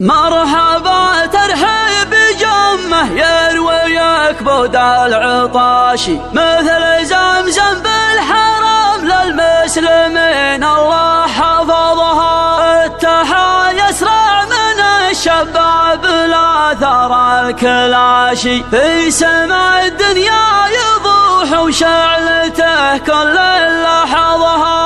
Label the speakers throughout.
Speaker 1: مرحبا ترحيب جمه يروي يكبد العطاشي مثل زمزم بالحرم للمسلمين الله حفظها. التحايا اسرع من الشباب الاثر الكلاشي في سماء الدنيا يضوح وشعلته كل لحظها.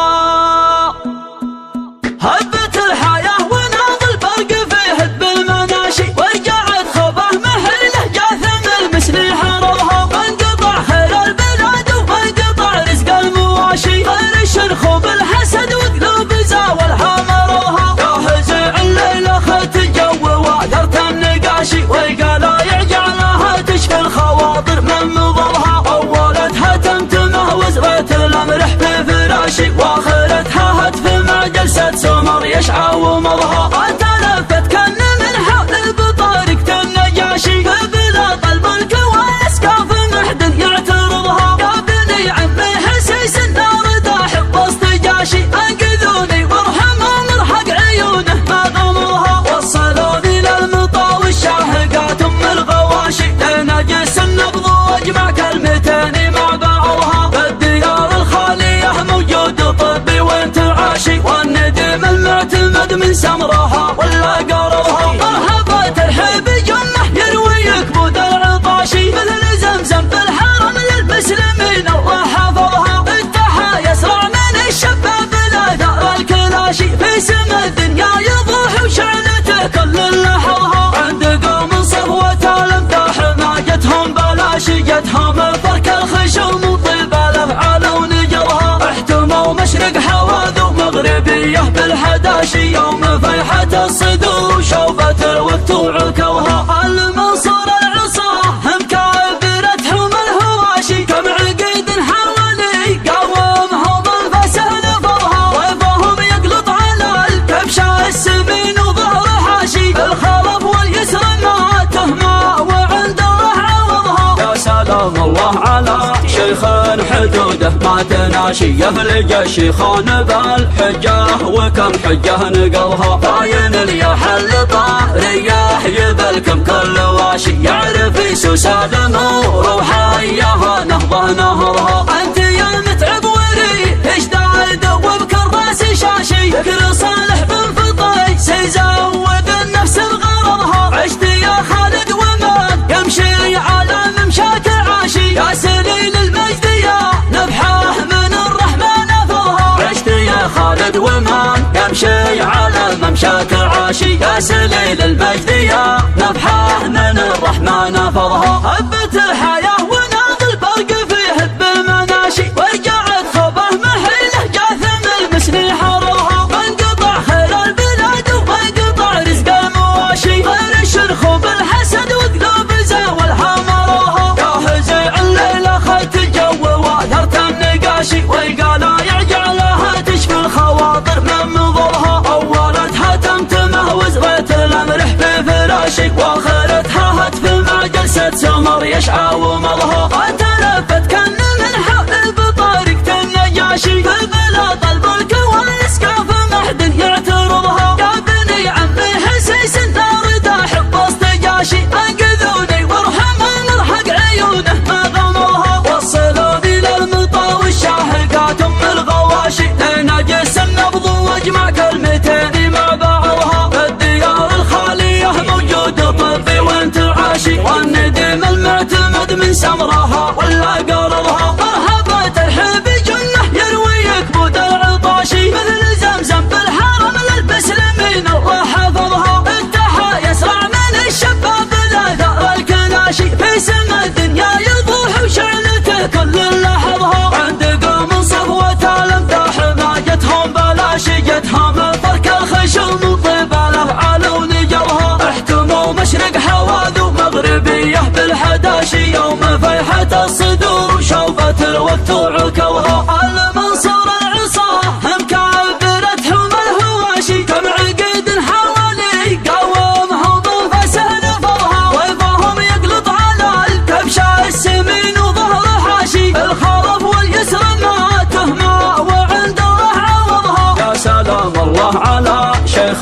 Speaker 1: هبت الحياه وناض البرق في هب المناشي ورجعت خبه محله جاثم المسلي حرضها. وانقطع خير البلاد وانقطع رزق المواشي فرش الخوب الحسد وقلوب زاولها مرضها. جاهز الليله خت الجو واثرت النقاشي والقلايع جعلها تشفي الخواطر من مضرها. اولتها تمتمه وزرت الامرح في فراشي واخرتها هتف مع جلسه سمر يشعى ومضها. تلفت كن من حول بطارقة النجاشي بلا قلب الكوالس كاف محدن يعترضها. يا بني عمي حسيس النار داحب وسط جاشي انقذوني وارحموا مرحق عيونه ما غمضها. وصلوني للمطاوي الشاهقات ام الغواشي لنجس النبض واجمع كلمتين مع بعضها. بالديار الخاليه موجود طبي وانتعاشي والندم المعتمد من سمرها ولا قرضها. مرحبا ترحيب جمه يروي يكبد العطاشي مثل زمزم بالحرم للمسلمين الله حفظها. التحايا اسرع من الشباب الاثار الكلاشي في سما الدنيا يضوح وشعلته كل لحظها. عند قوم صفوة الامداح ما جتهم بلاشي جتهم فرك الخشوم وطيب الافعال ونجرها. احتموا مشرق حواذ ومغربيه بالحداشي يوم فيحة الصدور وشوفت الوقت وعكوها. المنصور العصا هم كابرتهم الهواشي كم عقيد حوالي قاومهم الفسه نفضها. ضيفهم يقلط على الكبشه السمين وظهر حاشي الخلف واليسر ما تهمى وعند الله عوضها. يا سلام الله على شيخ حدوده ما تناشي يفلج الشيخان بالحجه وكم حجه نقضها. طاين الياح اللطا رياح يبلكم كل واشي يعرف يسوس الامور وحياها نهضه نهضها. انت يا متعب وري اشتعد وبكرباس شاشي ذكر صالح بن فطي سيزود النفس بغرضها. عشت يا خالد ومان يمشي على ممشاك عاشي يا سليل المجد يا نبحه من الرحمن فضها. عشت يا خالد ومان يمشي على ممشاك عاشي يا سليل المجد يا نبحه من الرحمن فضها. هبت الحياه وناض البرق في هب المناشي ورجعت خبه محله جاثم المسلي حرضها. وانقطع خير البلاد وانقطع رزق المواشي فرش الخوب الحسد وقلوب زاولها مرضها. جاهز الليله خيت الجو واثرت النقاشي والقلايع جعلها تشفي الخواطر من مضرها. اولتها تمتمه وزرت الامرح في فراشي واخرتها هتف مع جلسه سمر يشعى ومضها. تلفت كن من حول بطارقة النجاشي بلا طلب الكوالس كاف محدن يعترضها. يا بني عمي حسيس النار داحب وسط جاشي انقذوني وارحموا مرحق عيونه ما غمضها. وصلوني للمطاوي الشاهقات ام الغواشي لنجس النبض واجمع كلمتين مع بعضها. بالديار الخاليه موجود طبي وانتعاشي والندم المعتمد من سمرها ولا قرضها. مرحبا ترحيب جنه يروي يكبد العطاشي مثل زمزم بالحرم للمسلمين الله حفظها. التحايا اسرع من الشباب الاثار الكلاشي في سما الدنيا يضوح وشعلته كل لحظها. عند قوم صفوة الامداح ما جتهم بلاشي جتهم فرك الخشوم وطيب الافعال ونجرها. احتموا مشرق حواذ ومغربيه بالحداشي يوم فيحة الصدور وشوفت الوقت وعكوها. المنصور العصا هم كابرتهم الهواشي كم عقيد حوالي قاومهم الفسه نفضها. ضيفهم يقلط على الكبشه السمين وظهر حاشي الخلف واليسر ما تهمى وعند الله عوضها. يا سلام الله على شيخ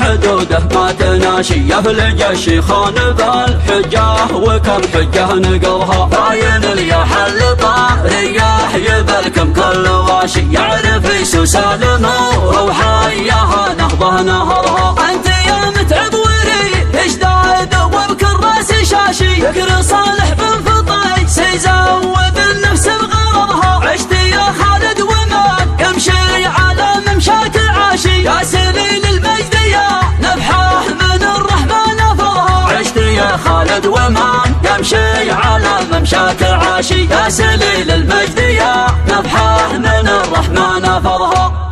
Speaker 1: حدوده ما تناشي المناشي يفلج الشيخان بالحجة وكم حجة نقضها باين يا حل طاح رياح يبلكم كل واشي يعرف يسوس النور وحياها نهضه نهرها انت يا متعب وري اشداد وبكراس شاشي فكر صالح بن فطي سيزود النفس بغرضها عشت يا خالد وما يمشي على ممشاك العاشي يا سليل المجد يا نبحه من الرحمن فرها عشت يا خالد وما يمشي على ممشاك العاشي يا سليل المجد يا نبحه من الرحمن فرها